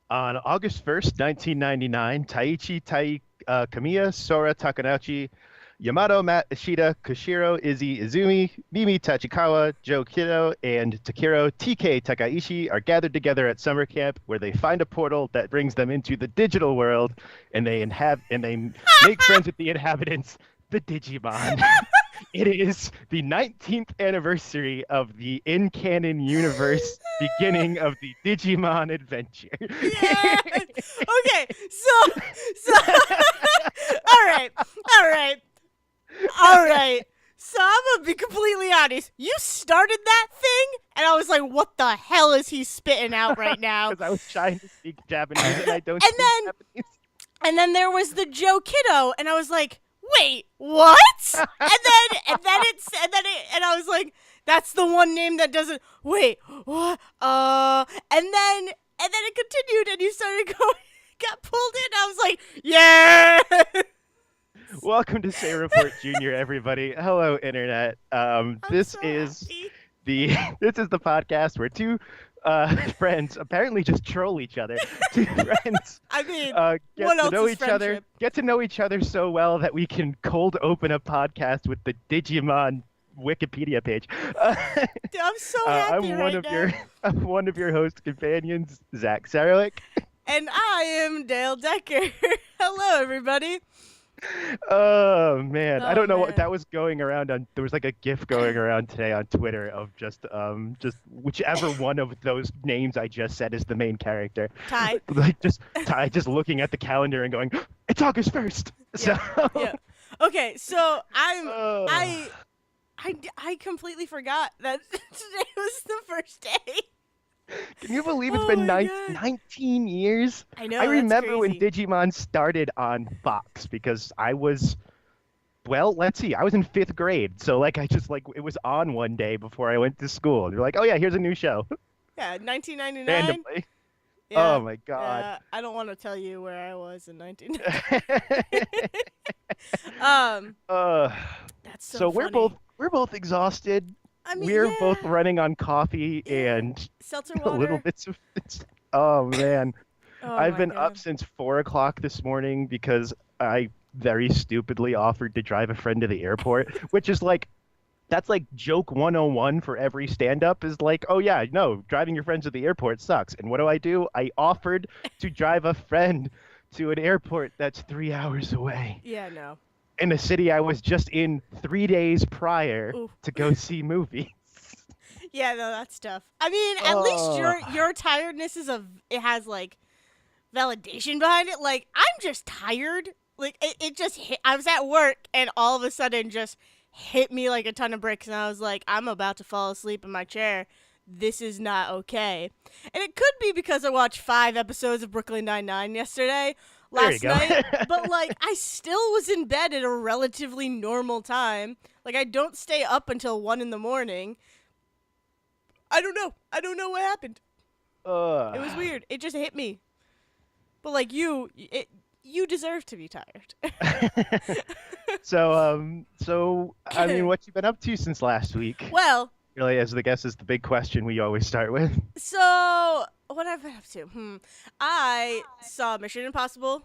On August 1st, 1999, Kamiya, Sora Takanashi, Yamato Ishida, Koshiro Izumi, Mimi Tachikawa, Joe Kido, and Takiro TK Takaishi are gathered together at summer camp where they find a portal that brings them into the digital world and they make friends with the inhabitants, the Digimon. It is the 19th anniversary of the in-canon universe beginning of the Digimon adventure. Yes. Okay. So all right. All right. All right. So I'm gonna be completely honest. You started that thing, and I was like, "What the hell is he spitting out right now?" Because I was trying to speak Japanese and I don't And speak then, Japanese. and then there was the Joe Kiddo, and I was like, "Wait, what?" And I was like, "That's the one name that doesn't." Wait, what? And then it continued, and you started going, got pulled in. I was like, "Yeah." Welcome to Say Report Jr., everybody. Hello, Internet. I'm This so is happy. the this is the podcast where two friends apparently just troll each other. Two friends I mean, get what to else know is each other, friendship? get to know each other so well that we can cold open a podcast with the Digimon Wikipedia page. Dude, I'm so happy I'm one right of now. your I'm one of your host companions, Zach Sarelick. And I am Dale Decker. Hello, everybody. Oh man, I Oh don't know what man, that was going around on. There was like a GIF going around today on Twitter of just whichever one of those names I just said is the main character. Ty. Like just Ty just looking at the calendar and going, "It's August 1st." So, Yeah, yeah. Okay, so uh, I I completely forgot that today was the first day. can you believe it's Oh been my god. 19 years? I I know that's remember when crazy. Digimon started on Fox because I was well, let's see. I was in fifth grade, so like I just like it was on one day before I went to school. They're like, "Oh yeah, here's a new show," Yeah, 1999. randomly. Oh Yeah, my God. yeah. I don't want to tell you where I was in 1999. um, uh, that's so so we're both funny. we're both exhausted. I mean, We're both yeah, running on coffee yeah. and Seltzer a little water. bits of it's, oh man. Oh I've my been up god. since 4 o'clock this morning because I very stupidly offered to drive a friend to the airport, which is like that's like joke 101 for every stand up is like, oh yeah, no, driving your friends to the airport sucks. And what do? I offered to drive a friend to an airport that's 3 hours away Yeah, no. in a city I was just in 3 days prior Ooh. to go see movies. Yeah, no, that's tough. I mean, at least Oh, your tiredness is it has like validation behind it. Like I'm just tired. Like it just hit. I was at work and all of a sudden just hit me like a ton of bricks, and I was like, I'm about to fall asleep in my chair. This is not okay. And it could be because I watched 5 episodes of Brooklyn Nine-Nine yesterday, there you last go. night, but like I still was in bed at a relatively normal time. Like I don't stay up until 1 in the morning. I don't know. I don't know what happened. It was uh, weird. It just hit me. But like you deserve to be tired. so I mean, what you been up to since last week? Well, Really, as the guess is the big question we always start with. so what have I been up to? I saw Mission Impossible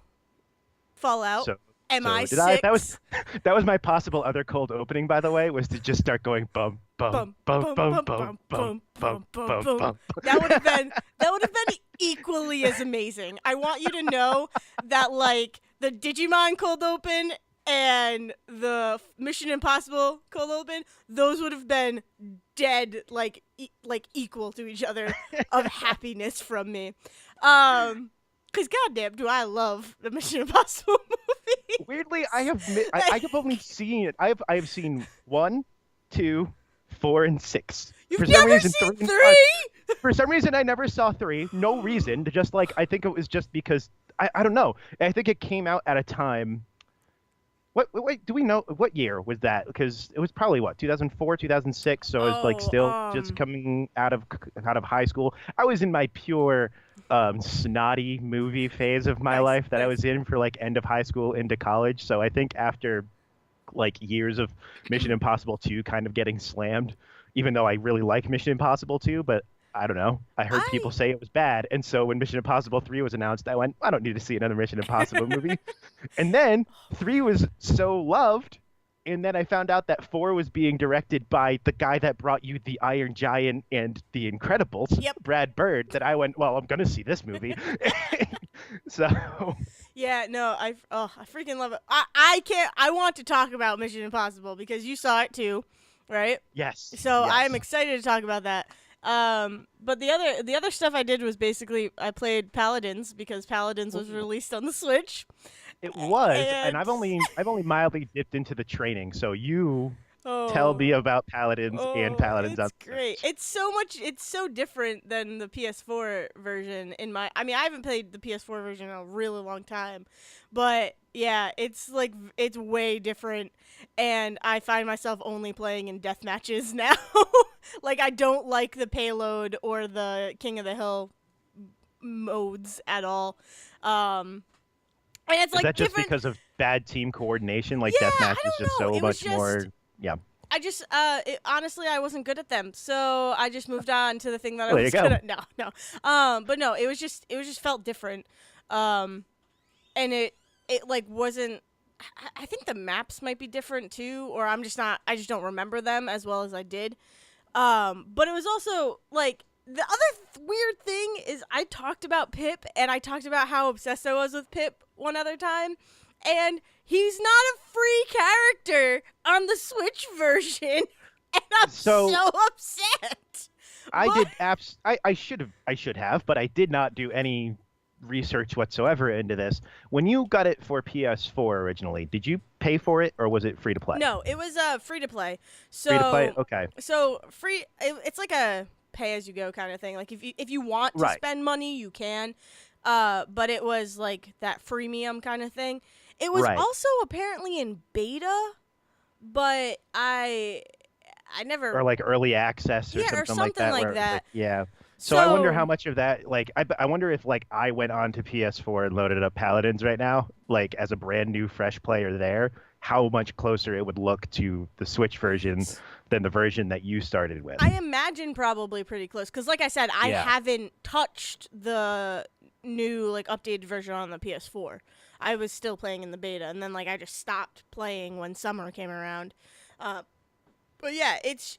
Fallout. So, MI so did I? That was six. that was my possible other cold opening, by the way, was to just start going bum bum Bum bum bum bum bum bum bum bum bum bum bum bum bum bum. bum. Equally as amazing. I want you to know that like the Digimon cold open and the Mission Impossible cold open, those would have been dead like equal to each other of happiness from me. Cause goddamn, do I love the Mission Impossible Weirdly, movies? I have only seen it. I have seen one, two, four, and six. You've For some never reason, seen three? for some reason, I never saw three. No reason. Just like I think it was just because I don't know. I think it came out at a time. Wait, do we know what year was that? Because it was probably what 2004, 2006. So it was like Oh, still just coming out of high school. I was in my pure snotty movie phase of my nice, life that I nice. was in for like end of high school into college. So I think after like years of Mission Impossible 2 kind of getting slammed, even though I really like Mission Impossible 2, but I don't know. I heard people I say it was bad, and so when Mission Impossible 3 was announced, I went, I don't need to see another Mission Impossible movie. And then 3 was so loved, and then I found out that 4 was being directed by the guy that brought you The Iron Giant and The Incredibles, Yep. Brad Bird, that I went, well, I'm gonna see this movie. So, Yeah, no, I freaking love it. I can't. I want to talk about Mission Impossible because you saw it too, right? yes, So I'm yes. excited to talk about that. But the other stuff I did was basically I played Paladins because Paladins was released on the Switch, It was, and and I've only mildly dipped into the training, so you tell oh, me about Paladins and oh, Paladins on it's the great. Switch. It's so much. It's so different than the PS4 version. I mean, I haven't played the PS4 version in a really long time, but yeah, it's like it's way different, and I find myself only playing in death matches now. Like I don't like the payload or the King of the Hill modes at all. Um, and it's Is like that just different. because of bad team coordination? Like Yeah, I deathmatch is just don't know. so It was much just more. Yeah. honestly, I wasn't good at them, so I just moved on to the thing that I Well, there you was good go. at. No, no. But no, it was just felt different. Um, and it like wasn't. I think the maps might be different too, or I'm just not. I just don't remember them as well as I did. But it was also like the other weird thing is I talked about Pip and I talked about how obsessed I was with Pip one other time, and he's not a free character on the Switch version, and I'm So so upset. I But did apps. I should have, but I did not do any research whatsoever into this. When you got it for PS4 originally, did you pay for it or was it free to play? no, it was free to play. Free to play. So Okay. free. It's like a pay as you go kind of thing. Like if you want to Right. spend money, you can. But it was like that freemium kind of thing. It was Right. also apparently in beta, but I Or never. like early access or Yeah, or something like something that, like where it was that. like, yeah. So I wonder how So much of that, like, I wonder if like I went on to PS4 and loaded up Paladins right now, like as a brand new fresh player there, how much closer it would look to the Switch version than the version that you started with. I imagine probably pretty close because, like I said, I Yeah. haven't touched the new like updated version on the PS4. I was still playing in the beta, and then like I just stopped playing when summer came around. Uh, but yeah, it's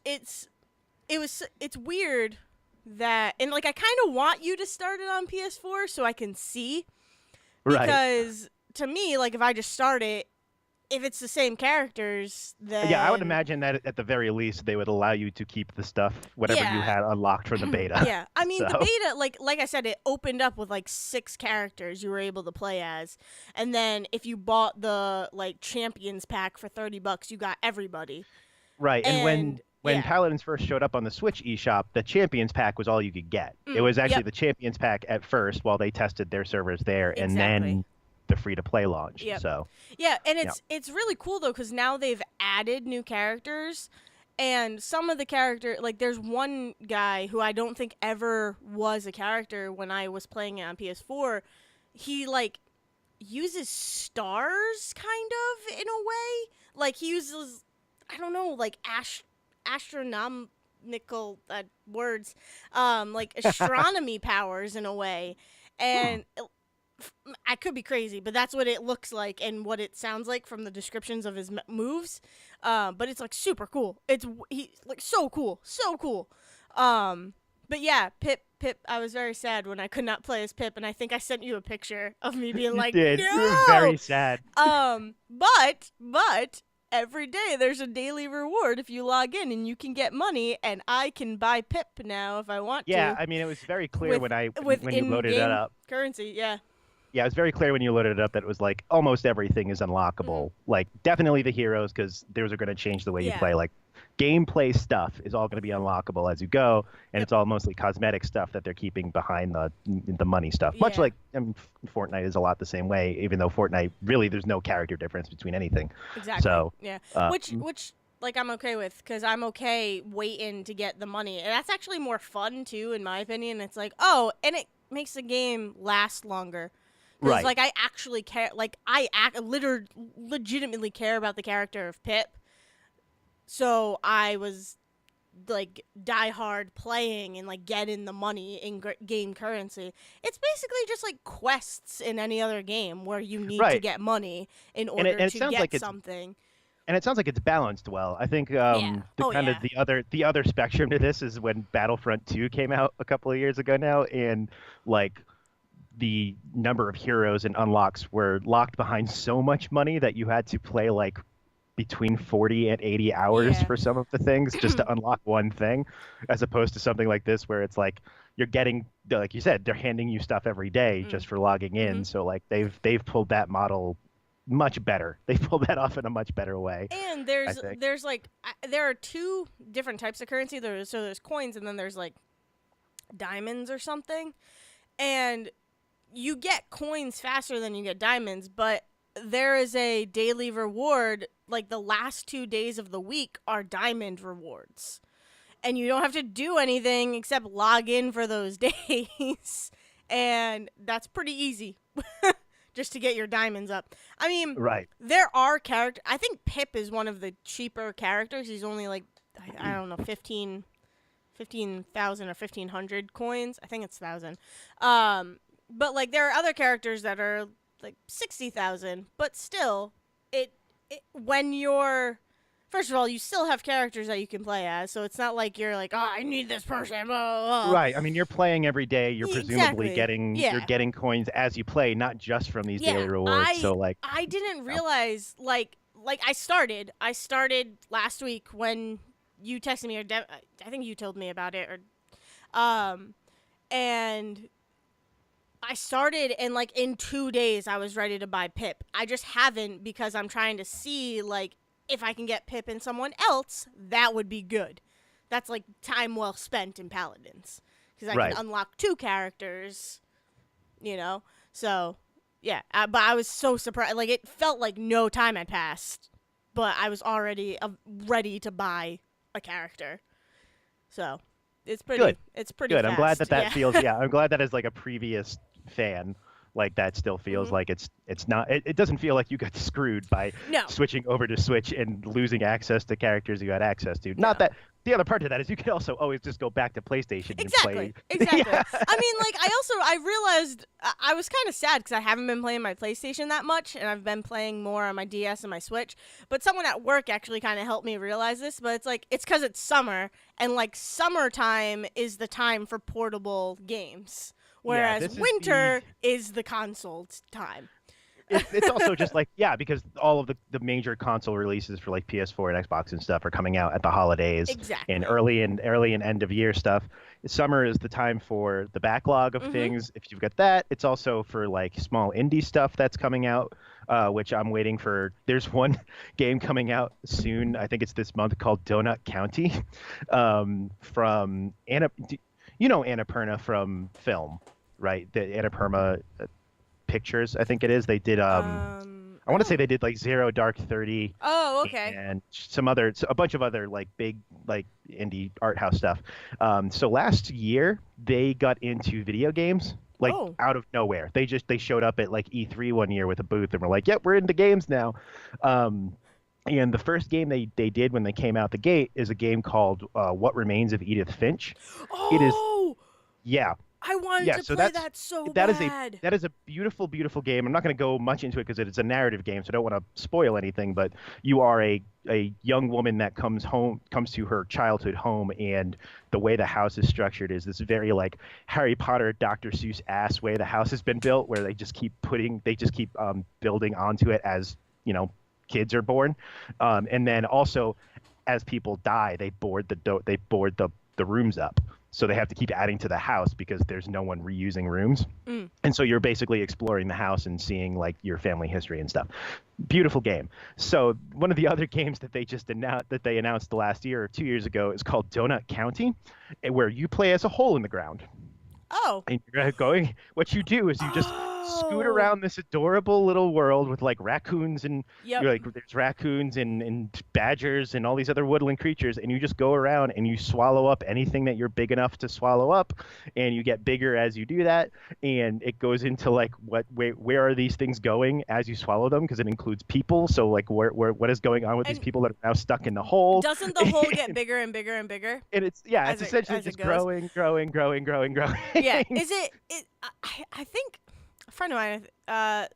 weird that, and like I kind of want you to start it on PS4 so I can see, Right. because to me, like if I just start it, if it's the same characters, Yeah, I would then imagine that at the very least they would allow you to keep the stuff, whatever you yeah. had unlocked from the beta. Yeah, I mean the So, beta, like I said, it opened up with like 6 characters you were able to play as, and then if you bought the like champions pack for $30, you got everybody. right. And when And when yeah, Paladins first showed up on the Switch eShop, the Champions Pack was all you could get. It was actually yep, the Champions Pack at first while they tested their servers there, and exactly. then the free to play launch. Yep. So, Yeah, and yeah. it's really cool though because now they've added new characters, and some of the character, like there's one guy who I don't think ever was a character when I was playing it on PS4. He like uses stars kind of in a way. Like he uses, I don't know, like astronomical words, like astronomy powers in a way. Hmm. And I could be crazy, but that's what it looks like and what it sounds like from the descriptions of his moves. But it's like super cool. He like so cool, so cool. But yeah, Pip. I was very sad when I could not play as Pip, and I think I sent you a picture of me being You like, did. You were no. very sad. But every day there's a daily reward if you log in, and you can get money, and I can buy Pip now if I want Yeah, to I mean, it was very clear with when I with when you loaded it in-game up. currency. Yeah. Yeah, it was very clear when you loaded it up that it was like almost everything is Mm. unlockable. Like definitely the heroes because those are going to change the way you Yeah. play. Like gameplay stuff is all going to be unlockable as you go, and Yep. it's all mostly cosmetic stuff that they're keeping behind the money stuff. Much Yeah. like Fortnite is a lot the same way, even though Fortnite really there's no character difference between anything. Exactly. So, Yeah. uh, Which like I'm okay with because I'm okay waiting to get the money, and that's actually more fun too, in my opinion. It's like, oh, and it makes the game last longer. Because right. like I actually care, like legitimately care about the character of Pip. So I was like die hard playing and like get in the money in game currency. It's basically just like quests in any other game where you need to Right. get money in And order it to sounds get like it's something. balanced well. I think Yeah. the Oh kind of yeah. the other spectrum to this is when Battlefront 2 came out a couple of years ago now, and like the number of heroes and unlocks were locked behind so much money that you had to play like between 40 and 80 hours Yeah. for some of the things just to unlock one thing, as opposed to something like this where it's like you're getting, like you said, they're handing you stuff every day Mm. just for logging Hmm. in. So like they've pulled that model much better. They pulled that off in a much better way, And I think. there's like there are two different types of currency. There's coins and then there's like diamonds or something. And you get coins faster than you get diamonds, but there is a daily reward. Like the last 2 days of the week are diamond rewards. And you don't have to do anything except log in for those days. And that's pretty easy just to get your diamonds up. I mean, Right. there are characters. I think Pip is one of the cheaper characters. He's only like, I don't know, 15,000 or 1,500 coins. I think it's 1,000. But like there are other characters that are like 60,000, but still, when you're first of all, you still have characters that you can play as, so it's not like you're like, oh, I need this person. Blah, blah, blah. Right. I mean, you're playing every day. You're presumably Exactly. you're Yeah. getting coins as you play, not just from these daily Yeah. rewards. So like, I didn't you know, realize like I started last week when you texted me or I think you told me about it and I started and like in 2 days I was ready to buy Pip. I just haven't because I'm trying to see like if I can get Pip and someone else, that would be good. That's like time well spent in Paladins because I right. can unlock two characters, you know. So yeah, but I was so surprised. Like it felt like no time had passed, but I was already ready to buy a character. So Good. it's pretty Good. I'm glad fast. that Yeah. feels. Yeah, I'm glad that as like a previous fan, like that still feels Hmm. like it's not. It doesn't feel like you got screwed by No. switching over to Switch and losing access to characters you had access to. Not No. that the other part of that is you can also always just go back to PlayStation and play. Exactly. Exactly. Yeah. I mean, like, I realized I was kind of sad because I haven't been playing my PlayStation that much, and I've been playing more on my DS and my Switch. But someone at work actually kind of helped me realize this. But it's like it's because it's summer, and like summertime is the time for portable games, Yeah. whereas This is the. winter is the console time. It's also just like, yeah, because all of the major console releases for like PS4 and Xbox and stuff are coming out at the holidays and Exactly. early and end of year stuff. Summer is the time for the backlog of Mhm. things. If you've got that, it's also for like small indie stuff that's coming out, which I'm waiting for. There's one game coming out soon. I think it's this month called Donut County, from you know Annapurna from film, right? The Annapurna Pictures, I think it is. They did I want to say Oh. they did like Zero Dark 30 Oh. Okay. and a bunch of other like big like indie art house stuff. So last year they got into video games like Oh. out of nowhere. They showed up at like E3 one year with a booth and were like, "Yep, we're into games now." And the first game they did when they came out the gate is a game called What Remains of Edith Finch. It is, Oh. yeah, I wanted yeah, to so play that so that is a bad. beautiful, beautiful game. I'm not going to go much into it because it's a narrative game, so I don't want to spoil anything. But you are a young woman that comes to her childhood home, and the way the house is structured is this very like Harry Potter, Dr. Seuss ass way the house has been built, where they just keep building onto it as kids are born, and then also as people die, they board the rooms up. So they have to keep adding to the house because there's no one reusing rooms. Mm. And so you're basically exploring the house and seeing like your family history and stuff. Beautiful game. So one of the other games that they announced the last year or 2 years ago is called Donut County, where you play as a hole in the ground. Oh. And you're going, what you do is you just scoot Oh. around this adorable little world with like raccoons and Yep. you're like there's raccoons and badgers and all these other woodland creatures, and you just go around and you swallow up anything that you're big enough to swallow up, and you get bigger as you do that. And it goes into like where are these things going as you swallow them, because it includes people. So like where what is going on with these And people that are now stuck in the hole. doesn't the hole get bigger and bigger and bigger And it's yeah, it's as it essentially as it just goes? growing. Yeah. Is it? I think a friend of mine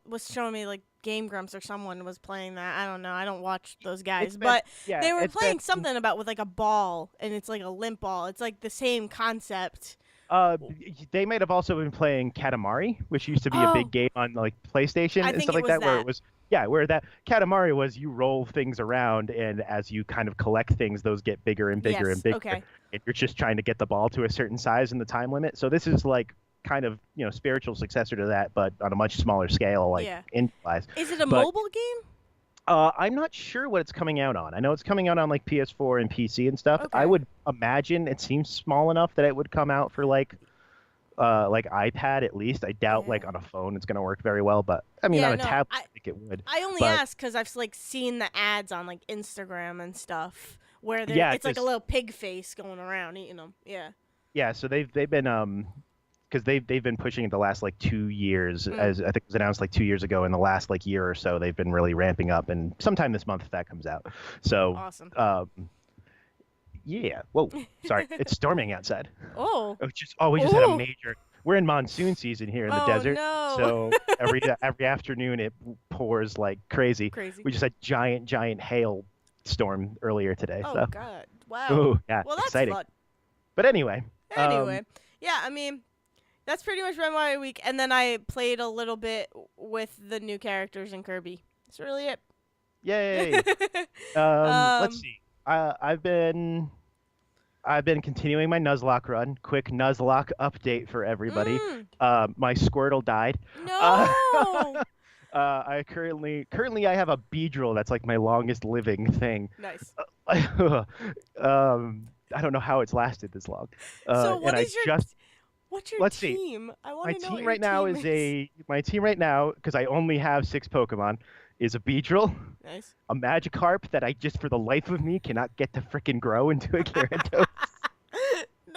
was showing me like Game Grumps or someone was playing that. I don't know. I don't watch those guys, It's been but yeah, they were it's been playing something about with like a ball, and it's like a limp ball. It's like the same concept. Uh, they might have also been playing Katamari, which used to be a big Oh, game on like PlayStation I and think stuff it like was that, where it that. was yeah, where that Katamari was you roll things around, and as you kind of collect things, those get bigger and bigger and Yes. bigger, Okay. and you're just trying to get the ball to a certain size in the time limit. So this is like kind of spiritual successor to that, but on a much smaller scale, like Yeah. in wise. Is it a But mobile game? I'm not sure what it's coming out on. I know it's coming out on like PS4 and PC and stuff. I Okay. would imagine it seems small enough that it would come out for like iPad at least. I doubt Yeah. like on a phone it's gonna work very well, but I mean Yeah. on a No. tablet I I think it would. I only But ask because I've like seen the ads on like Instagram and stuff where yeah, it's like a because little pig face going around eating them. Yeah. yeah, so they've been because they've been pushing it the last like 2 years, Mm, as I think it was announced like 2 years ago. In the last like year or so, they've been really ramping up, and sometime this month that comes out. So awesome. yeah. Whoa, sorry, it's storming outside. Oh. We just had a Oh. major. We're in monsoon season here in the Oh desert, no. so every afternoon it pours like crazy. Crazy. We just had giant hail storm earlier today. Oh So, God. Wow. ooh, yeah, Well, that's exciting. fun. But anyway, Anyway, yeah. I mean, that's pretty much been my week. And then I played a little bit with the new characters in Kirby. That's really it. yay. Let's um. see. I've been continuing my Nuzlocke run. Quick Nuzlocke update for everybody. Mm, My Squirtle died. Uh, no. I currently I have a Beedrill that's like my longest living thing. Nice. I don't know how it's lasted this long. So, And I just what's your let's see. team? I My want to know what team your right now team is is. my team right now, because I only have 6 Pokemon, is a Beedrill, Nice. a Magikarp that I just for the life of me cannot get to frickin' grow into a Gyarados.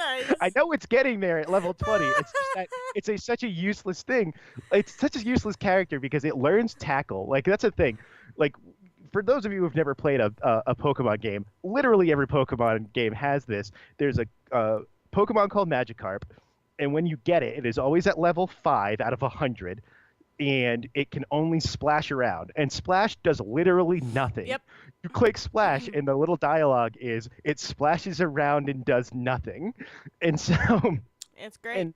I Nice. know it's getting there at level 20. It's just that such a useless thing. It's such a useless character because it learns tackle. Like that's a thing. Like for those of you who've never played a Pokemon game, literally every Pokemon game has this. There's a Pokemon called Magikarp, and when you get it, it is always at level 5 out of 100, and it can only splash around. And splash does literally nothing. Yep. You click splash, and the little dialogue is it splashes around and does nothing. And so, It's great. and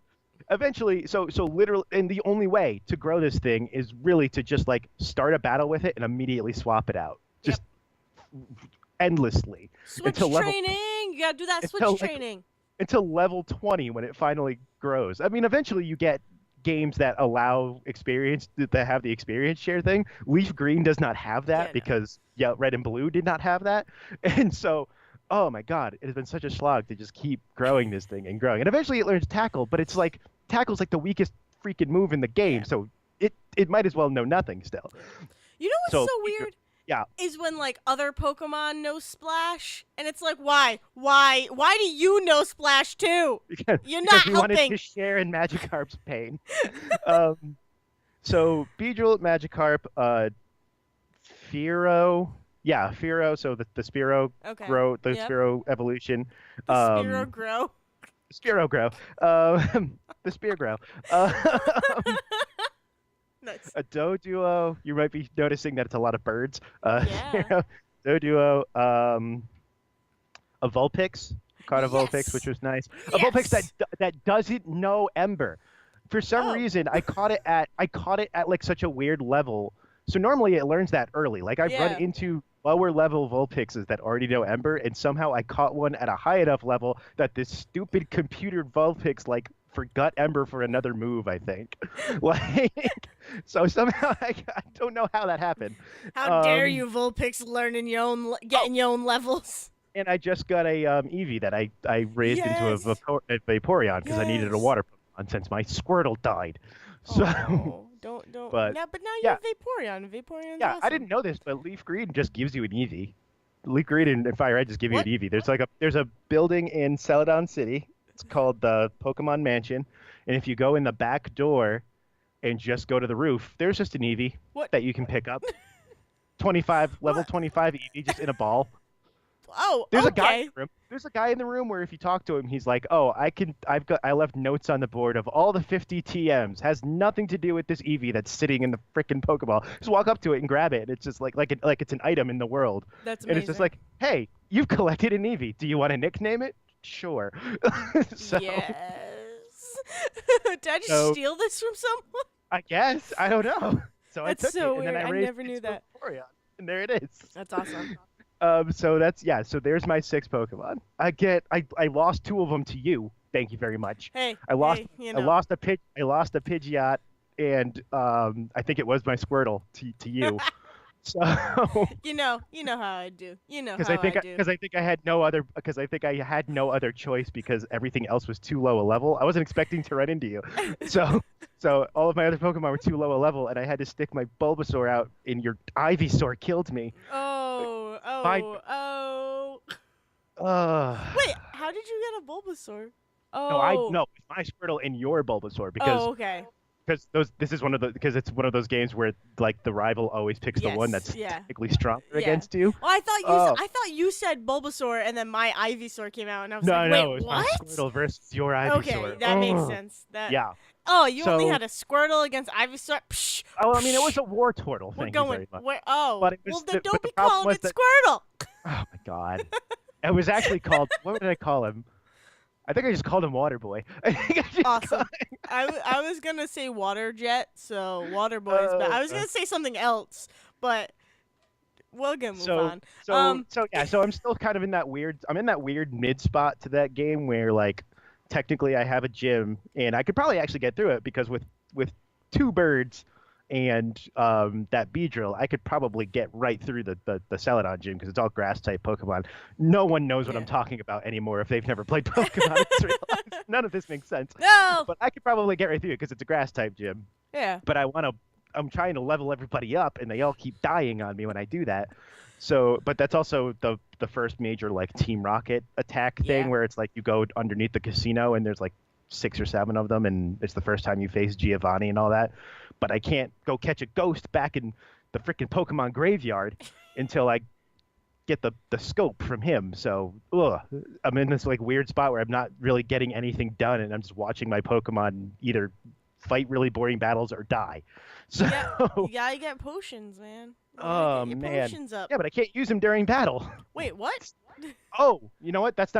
eventually, so literally, and the only way to grow this thing is really to just like start a battle with it and immediately swap it out, Yep. just endlessly Switch until level training. You gotta do that switch until like training. until level 20 when it finally grows. I mean, eventually you get games that allow experience that have the experience share thing. Leaf Green does not have that Yeah, no. because Red and Blue did not have that. And so, oh my God, it has been such a slog to just keep growing this thing and growing. And eventually it learns tackle, but it's like tackle's like the weakest freaking move in the game. Yeah. So it might as well know nothing still. You know what's So so weird? yeah. Is when like other Pokemon know Splash, and it's like, why do you know Splash too? Because You're not we wanted helping. to share in Magikarp's pain. So Beedrill, Magikarp, Fearow, Fearow. So the Spearow Okay. grow, the Yep. Spearow evolution, The Spearow grow. Spearow grow, the Spear grow, Nice. a Doduo. You might be noticing that it's a lot of birds. Yeah. Doduo, a Vulpix. Caught a Vulpix, Yes. which was nice. A Vulpix that doesn't know Ember. For some Oh. reason, I caught it at like such a weird level. So normally it learns that early. Like I've Yeah. run into lower level Vulpixes that already know Ember, and somehow I caught one at a high enough level that this stupid computer Vulpix like forgot Ember for another move, I think. Like, so somehow I don't know how that happened. How dare Um, you, Vulpix, learning your own, getting your own levels? And I just got a Eevee that I raised into Yes. a Vaporeon because I needed a Yes. water Pokemon since my Squirtle died. So, Oh, don't. but Yeah, but now you yeah, have Vaporeon. Vaporeon's yeah, I awesome. didn't know this, but Leaf Green just gives you an Eevee. Leaf Green and Fire Red just give you an What? Eevee. There's a building in Celadon City. It's called the Pokemon Mansion, and if you go in the back door and just go to the roof, there's just an Eevee What? that you can pick up. 25 level What? 25 Eevee just in a ball. Oh, There's a guy in okay. the room. There's a guy in the room where if you talk to him, he's like, "Oh, I left notes on the board of all the 50 TMs. Has nothing to do with this Eevee that's sitting in the freaking Pokeball. Just walk up to it and grab it. And it's just like it's an item in the world. That's And it's just amazing. like, "Hey, you've collected an Eevee. Do you want to nickname it?" Sure. So, Yes. Did I just so steal this from someone? I guess I don't know. So I That's took it so and then weird. I I raised never it knew to a that. Vaporeon, and there it is. That's awesome. So that's yeah. So there's my six Pokemon. I lost two of them to you. Thank you very much. Hey, I lost hey, you I know. lost a I lost a Pidgeot, and I think it was my Squirtle to you. So You know how I do. You know how I do. because I think I had no other because I think I had no other choice because everything else was too low a level. I wasn't expecting to run into you. So so all of my other Pokemon were too low a level, and I had to stick my Bulbasaur out, and your Ivysaur killed me. Oh, Fine. oh, oh. Uh, Wait, how did you get a Bulbasaur? no, Oh. it's my Squirtle and your Bulbasaur Oh, okay. because those this is one of the because it's one of those games where like the rival always picks the one Yes. that's Yeah. technically stronger Yeah. against you. Well, Oh I thought you said Bulbasaur and then my Ivysaur came out and I was like, no, "Wait, no, it's my what?" Squirtle versus your Okay, Ivysaur. that makes Ugh. sense. That Yeah. Oh, you only So had a Squirtle against Ivysaur? Psh, oh, I mean, it was psh. a war turtle. We're Thank you going very much. where Oh, But it well was then but don't the be problem calling was it that Squirtle. oh my god, it was actually called what did I call him? I think I just called him Water Boy. I think I just called, Awesome. I was gonna say water jet, so water boys, but uh, I was gonna say something else, but we're gonna move so on. so yeah, so I'm still kind of in that weird mid spot to that game where like technically I have a gym and I could probably actually get through it because with two birds and that Beedrill, I could probably get right through the Celadon gym because it's all grass type Pokemon. No one knows what I'm Yeah. talking about anymore if they've never played Pokemon. I just realized none of this makes sense. No. But I could probably get right through it because it's a grass type gym. Yeah. But I'm trying to level everybody up and they all keep dying on me when I do that. So, but that's also the first major like Team Rocket attack thing Yeah. where it's like you go underneath the casino and there's like 6 or 7 of them and it's the first time you face Giovanni and all that. But I can't go catch a ghost back in the freaking Pokemon graveyard until I get the scope from him. So, I'm in this like weird spot where I'm not really getting anything done and I'm just watching my Pokemon either fight really boring battles or die. So, You gotta get potions, man. You gotta oh get your man, potions up. yeah, but I can't use them during battle. Wait, what? Oh, you know what? That's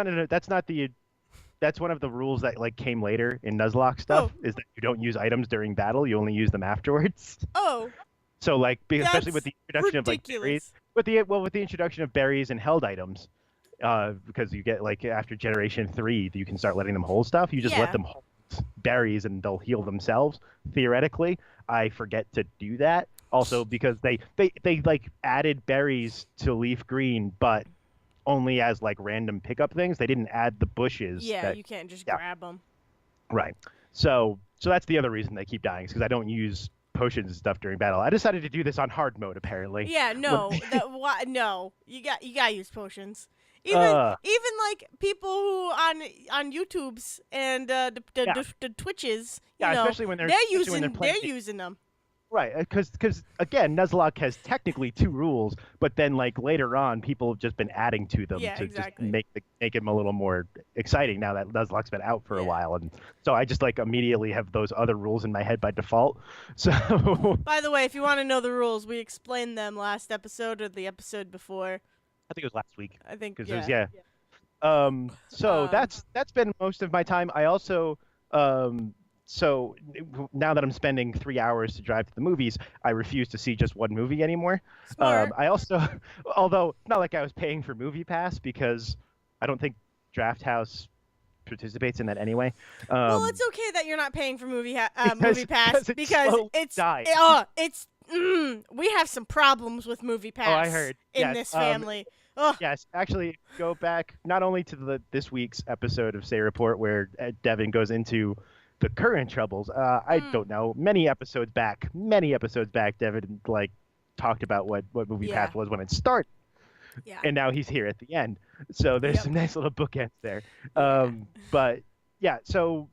one of the rules that like came later in Nuzlocke Oh. stuff is that you don't use items during battle. You only use them afterwards. Oh, So like, especially with that's the introduction of like berries, ridiculous. with the introduction of berries and held items, because you get like after Generation 3, you can start letting them hold stuff. You just let Yeah. them hold berries and they'll heal themselves. Theoretically, I forget to do that. Also because they like added berries to Leaf Green, but only as like random pickup things. They didn't add the bushes. Yeah, That you can't just yeah, grab them. right. So that's the other reason they keep dying is because I don't use potions and stuff during battle. I decided to do this on hard mode apparently. Yeah, no, When- no. You gotta use potions. uh, Even like people who on YouTube's and yeah, the Twitches, yeah, especially when they're playing. they're using them. Right, because again, Nuzlocke has technically 2 rules, but then like later on, people have just been adding to them Yeah, to exactly. just make them a little more exciting now that Nuzlocke's been out for a Yeah. while, and so I just like immediately have those other rules in my head by default. So By the way, if you want to know the rules, we explained them last episode or the episode before. I think it was last week I think because yeah. yeah. So Um, that's been most of my time. I also so now that I'm spending 3 hours to drive to the movies, I refuse to see just one movie anymore. Smart. I also, although not like I was paying for Movie Pass because I don't think Draft House participates in that anyway. Well, it's okay that you're not paying for movie Because pass it because slowly it's died. we have some problems with movie pass. Oh, I heard. In Yes, this family. Oh, Yes, actually, go back not only to this week's episode of Say Report where Devin goes into the current troubles. I don't know. Many episodes back, Devin like talked about what movie Yeah. Path was when it started, Yeah. and now he's here at the end. So there's Yep. some nice little bookends there. Yeah. But yeah, so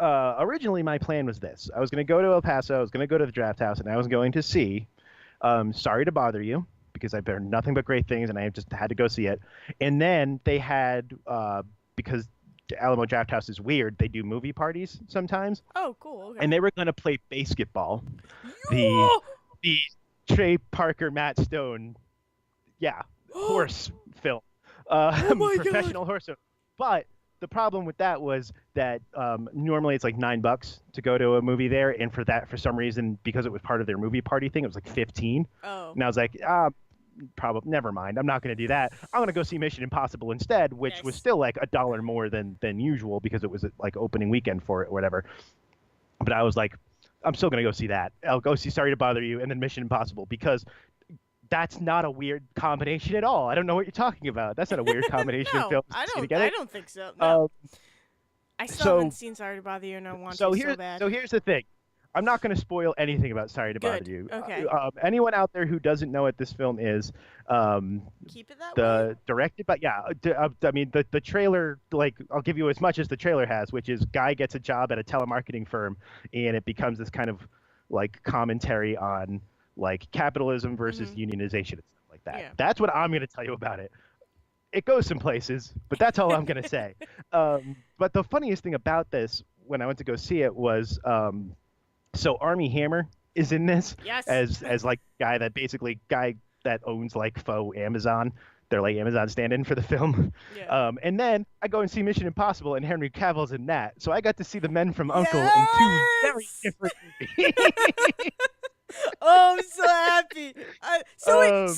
originally my plan was this: I was going to go to El Paso, I was going to go to the Draft House, and I was going to see Sorry to Bother You, because I've heard nothing but great things, and I just had to go see it. And then they had because the Alamo Draft House is weird, they do movie parties sometimes, Oh, cool. Okay. and they were going to play basketball. The Yo! the Trey Parker, Matt Stone, yeah, horse film, Oh my God. professional horse film. But the problem with that was that normally it's like $9 to go to a movie there, and for that, for some reason, because it was part of their movie party thing, it was like 15. Oh. And I was like, probably never mind. I'm not going to do that. I'm going to go see Mission Impossible instead, which was Nice. still like $1 more than usual because it was like opening weekend for it or whatever. But I was like, I'm still going to go see that. I'll go see Sorry to Bother You and then Mission Impossible, because that's not a weird combination at all. I don't know what you're talking about. That's not a weird combination of No, films I to see don't. together. I don't think so. No. I still so- haven't seen Sorry to Bother You, and I want So to here's so bad. so here's the thing. I'm not going to spoil anything about Sorry to Bother Good. You. Okay. Anyone out there who doesn't know what this film is, Keep it that way. the directed by I mean the trailer, like, I'll give you as much as the trailer has, which is guy gets a job at a telemarketing firm, and it becomes this kind of like commentary on like capitalism versus unionization and stuff like that. Yeah. That's what I'm going to tell you about it. It goes some places, but that's all I'm going to say. But the funniest thing about this, when I went to go see it, was so Armie Hammer is in this Yes. as like guy that owns like faux Amazon. They're like Amazon stand-in for the film. Yeah. And then I go and see Mission Impossible, and Henry Cavill's in that. So I got to see the men from Uncle in two very Yes! different movies. Oh, I'm so happy. So Um,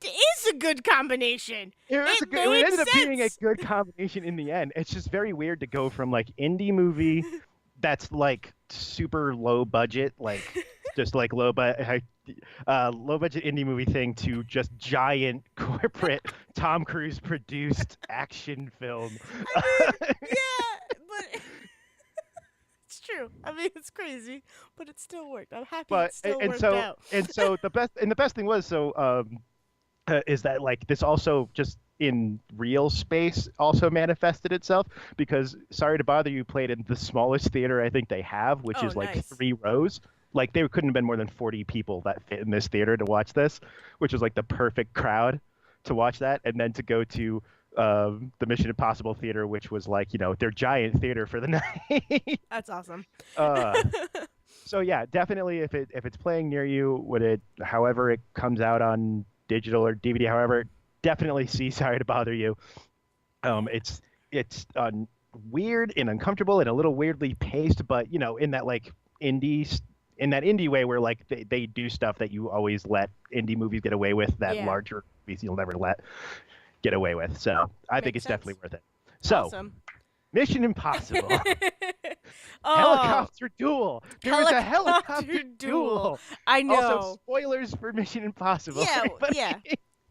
it is a good combination. It made ended up being a sense. good combination in the end. It's just very weird to go from like indie movie that's like super low budget, like just like low budget indie movie thing, to just giant corporate Tom Cruise produced action film. Yeah, but it's true. I mean, it's crazy, but it still worked. I'm happy But it still and worked so out. the best thing was, is that like this also just in real space also manifested itself, because Sorry to Bother You played in the smallest theater I think they have, which Oh, is like nice. 3 rows. Like there couldn't have been more than 40 people that fit in this theater to watch this, which was like the perfect crowd to watch that. And then to go to the Mission Impossible theater, which was like, their giant theater for the night. That's awesome. So yeah, definitely if it's playing near you, however it comes out on digital or DVD, however, definitely see Sorry to Bother You. It's weird and uncomfortable and a little weirdly paced, but in that like indie way where like they do stuff that you always let indie movies get away with, that Yeah. larger movies you'll never let get away with. So I think Makes it's definitely sense. worth it. So Awesome. Mission Impossible. Oh, Helicopter duel. There was a helicopter Helicopter duel. duel. I know. Also, spoilers for Mission Impossible. Yeah, everybody. yeah.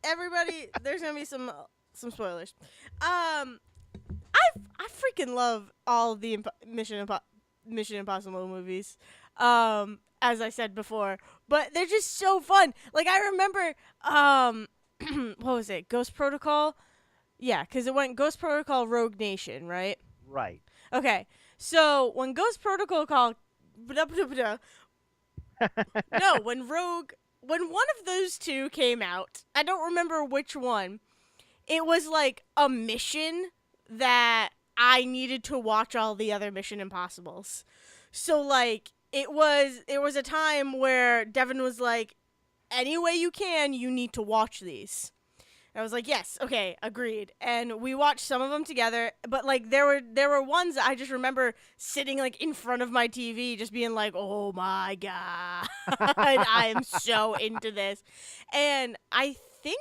Everybody, there's gonna be some spoilers. I freaking love all of the Mission Impossible movies. As I said before, but they're just so fun. Like I remember, what was it? Ghost Protocol. Yeah, because it went Ghost Protocol, Rogue Nation, right? Right. Okay, so when Ghost Protocol called, no, when one of those two came out, I don't remember which one. It was like a mission that I needed to watch all the other Mission Impossibles. So like it was a time where Devin was like, any way you can, you need to watch these. I was like, yes, okay, agreed. And we watched some of them together, but like there were ones that I just remember sitting like in front of my TV just being like, "Oh my god. I am so into this." And I think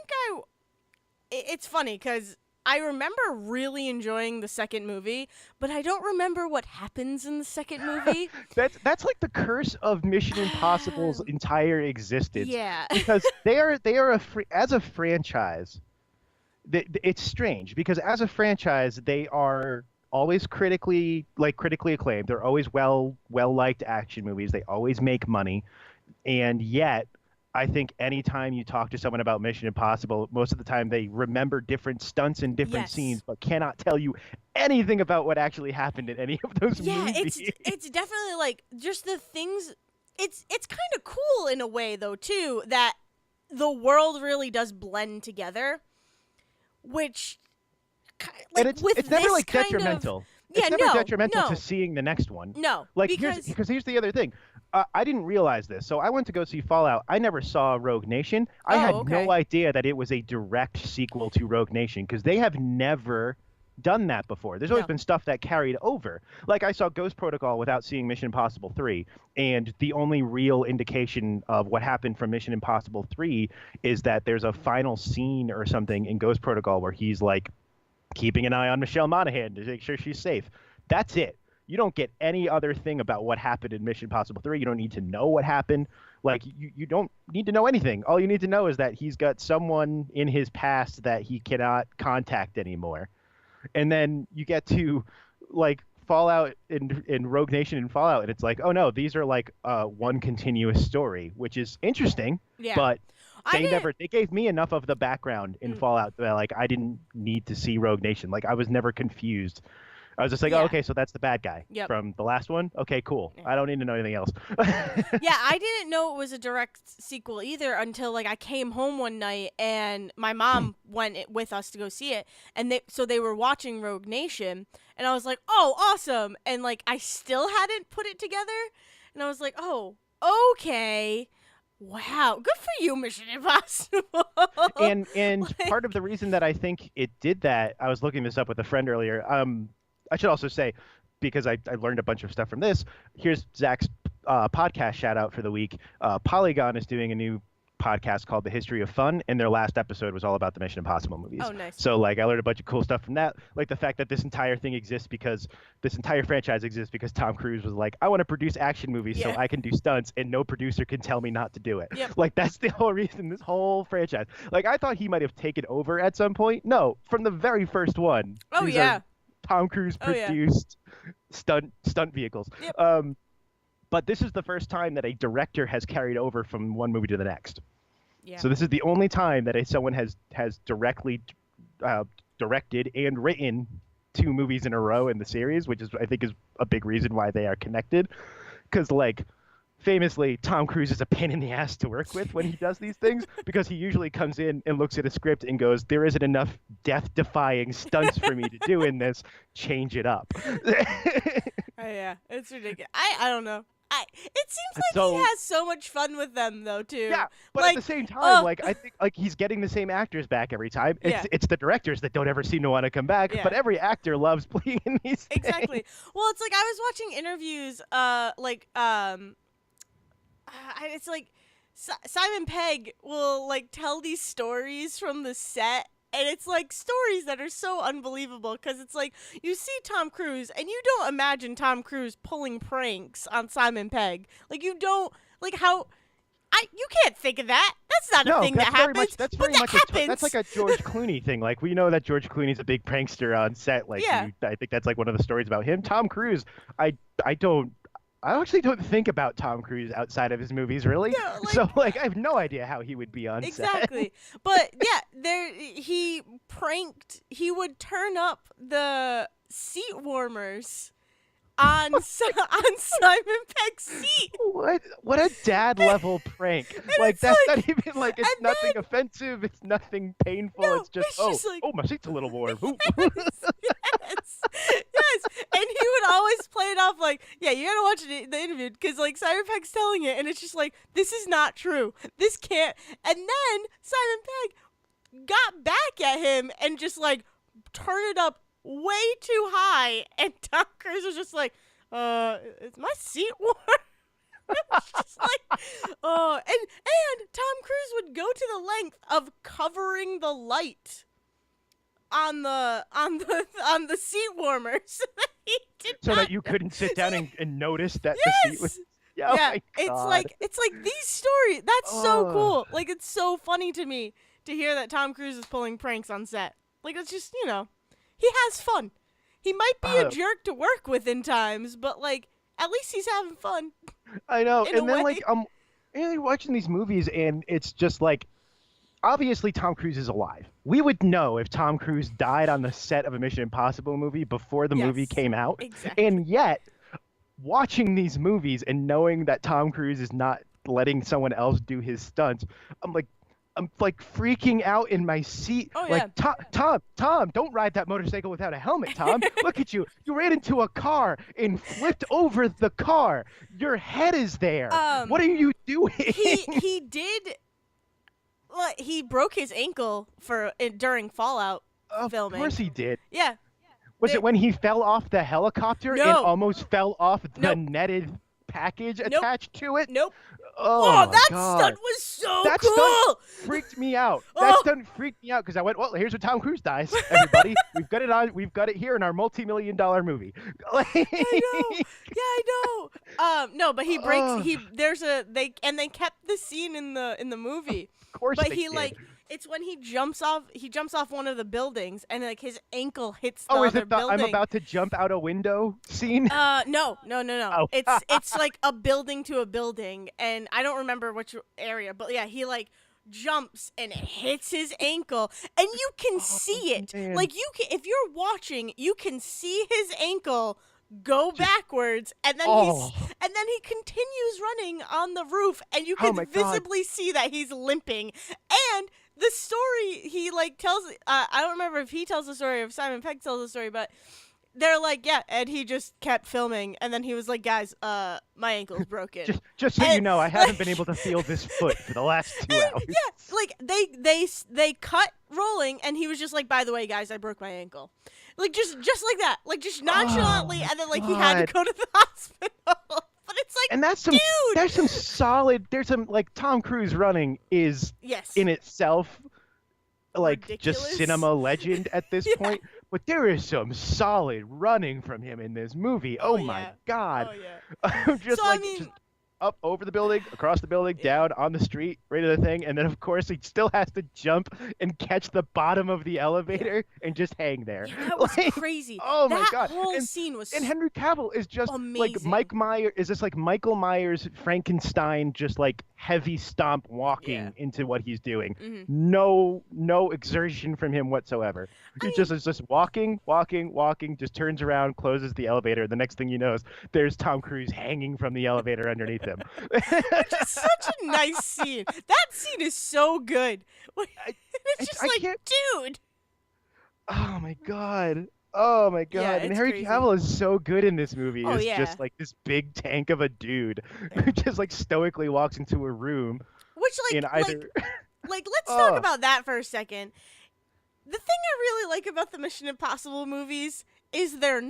it's funny cuz I remember really enjoying the second movie, but I don't remember what happens in the second movie. That's like the curse of Mission Impossible's entire existence. Yeah. Because they are as a franchise. It's strange because as a franchise they are always critically acclaimed. They're always well liked action movies. They always make money, and yet I think anytime you talk to someone about Mission Impossible, most of the time they remember different stunts and different scenes, Yes. but cannot tell you anything about what actually happened in any of those Yeah, movies. it's definitely like just the things. It's kind of cool in a way though too that the world really does blend together, which And like it's with it's never this like kind of detrimental. yeah It's never no detrimental to no seeing the next one. no Like because here's the other thing. I didn't realize this, so I went to go see Fallout. I never saw Rogue Nation. I oh had no okay idea that it was a direct sequel to Rogue Nation because they have never done that before. There's always no been stuff that carried over. Like I saw Ghost Protocol without seeing Mission Impossible 3, and the only real indication of what happened from Mission Impossible 3 is that there's a final scene or something in Ghost Protocol where he's like keeping an eye on Michelle Monaghan to make sure she's safe. That's it. You don't get any other thing about what happened in Mission Impossible 3. You don't need to know what happened. Like, you don't need to know anything. All you need to know is that he's got someone in his past that he cannot contact anymore. And then you get to, like, Fallout in Rogue Nation and Fallout, and it's like, oh no, these are like one continuous story, which is interesting, yeah but I didn't they gave me enough of the background in mm, Fallout that like I didn't need to see Rogue Nation. Like I was never confused. I was just like, oh, yeah okay, so that's the bad guy yep from the last one. Okay, cool. yeah. I don't need to know anything else. Yeah, I didn't know it was a direct sequel either until like I came home one night and my mom went with us to go see it, and they were watching Rogue Nation, and I was like, "Oh, awesome!" And like I still hadn't put it together, and I was like, "Oh, okay, wow, good for you, Mission Impossible." And Like, part of the reason that I think it did that, I was looking this up with a friend earlier. I should also say, because I learned a bunch of stuff from this. Here's Zach's podcast shout out for the week. Polygon is doing a new podcast called The History of Fun, and their last episode was all about the Mission Impossible movies. oh, nice. So like I learned a bunch of cool stuff from that, like the fact that this entire franchise exists because Tom Cruise was like, I want to produce action movies so Yeah. I can do stunts, and no producer can tell me not to do it. Yep. Like that's the whole reason this whole franchise. Like I thought he might have taken over at some point. No, from the very first one. Oh these yeah. are Tom Cruise Oh, yeah. produced stunt vehicles. Yep. But this is the first time that a director has carried over from one movie to the next. Yeah. So this is the only time that someone has directly directed and written two movies in a row in the series, which is I think is a big reason why they are connected. Because like famously, Tom Cruise is a pain in the ass to work with when he does these things because he usually comes in and looks at a script and goes, "There isn't enough death-defying stunts for me to do in this. Change it up." Oh yeah, it's ridiculous. I don't know. It seems like So- he has so much fun with them though too. Yeah, but like, at the same time, oh. like I think like he's getting the same actors back every time. Yeah. It's the directors that don't ever seem to want to come back, Yeah. but every actor loves playing in these things. Exactly. Well, it's like I was watching interviews, it's like Simon Pegg will like tell these stories from the set. And it's like stories that are so unbelievable because it's like you see Tom Cruise and you don't imagine Tom Cruise pulling pranks on Simon Pegg. Like you don't like how you can't think of that. That's not a thing that happens. That's but very that much happens. that's like a George Clooney thing. Like we know that George Clooney's a big prankster on set. Like Yeah. I think that's like one of the stories about him. Tom Cruise, I actually don't think about Tom Cruise outside of his movies, really. No, like- So like I have no idea how he would be on set. Exactly. But yeah, he would turn up the seat warmers on Simon Pegg's seat. What a dad level prank. Like it's that's like- not even like it's and nothing then- offensive, it's nothing painful, No, it's just it's just like- oh my seat's a little warm. Ooh. Yes. And he would always play it off like, yeah, you gotta watch the interview because like Simon Pegg's telling it, and it's just like, this is not true. This can't. And then Simon Pegg got back at him and just like turned it up way too high, and Tom Cruise was just like, is my seat warm? It was just like, oh, and Tom Cruise would go to the length of covering the light on the seat warmer so that he did So not, that you couldn't sit down and notice that the yes! seat was oh yeah, my it's God. like these stories. That's so Ugh. cool. Like it's so funny to me to hear that Tom Cruise is pulling pranks on set. Like it's just he has fun. He might be a uh, jerk to work with in times, but like at least he's having fun I know. in a And then way. you're watching these movies, and it's just like obviously Tom Cruise is alive. We would know if Tom Cruise died on the set of a Mission Impossible movie before the movie Yes, came out. exactly. And yet, watching these movies and knowing that Tom Cruise is not letting someone else do his stunts, I'm like I'm like freaking out in my seat. Oh Like, yeah. Tom, don't ride that motorcycle without a helmet, Tom. Look at you. You ran into a car and flipped over the car. Your head is there. What are you doing? He did. Well, he broke his ankle during Fallout Of filming. course he did. Yeah. Was it when he fell off the helicopter and No. almost fell off the Nope. netted package Nope. attached to it? Nope. Oh, my that God. stunt was so That cool. stunt freaked me out. That Oh. stunt freaked me out because I went, well, here's where Tom Cruise dies, everybody. We've got it here in our multi-million-dollar movie. I know. Yeah, I know. No, but he breaks. Ugh. They kept the scene in the movie. Of course But they he did. like it's when he jumps off one of the buildings and like his ankle hits the Oh, is other it the building. I'm about to jump out a window scene? No. Oh. It's like a building to a building, and I don't remember which area, but yeah, he like jumps and it hits his ankle, and you can see it. man. Like if you're watching, you can see his ankle go backwards, and then Oh. he continues running on the roof, and you Oh can my God. visibly see that he's limping. And the story he like tells, I don't remember if he tells the story or if Simon Pegg tells the story, but they're like, yeah, and he just kept filming, and then he was like, guys, my ankle's broken. Just so you know, I haven't been able to feel this foot for the last 2 hours. Yeah, like they cut rolling, and he was just like, by the way, guys, I broke my ankle, like just like that, like just nonchalantly, Oh, and then like he had to God. go to the hospital. But it's like, And that's dude, there's some like Tom Cruise running is yes, in itself like ridiculous. just cinema legend at this Yeah. point, but there is some solid running from him in this movie. Oh, my yeah. God. Oh yeah. I'm just So, I like mean- just up over the building, across the building, down on the street, right to the thing, and then of course he still has to jump and catch the bottom of the elevator and just hang there. Yeah, that was Like, crazy. oh my that God. whole scene was And Henry Cavill is just like amazing. Mike Myers. Is this like Michael Myers Frankenstein, just like heavy stomp walking into what he's doing? Mhm. No exertion from him whatsoever. He just is just walking, just turns around, closes the elevator. The next thing you know is there's Tom Cruise hanging from the elevator underneath him. Which is such a nice scene. That scene is so good. It's just I like, can't- dude. Oh my God. Oh my God. Yeah, And it's Henry crazy. Cavill is so good in this movie. Oh, It's yeah. just like this big tank of a dude who just like stoically walks into a room Which in either like let's talk Oh. about that for a second. The thing I really like about the Mission Impossible movies is they're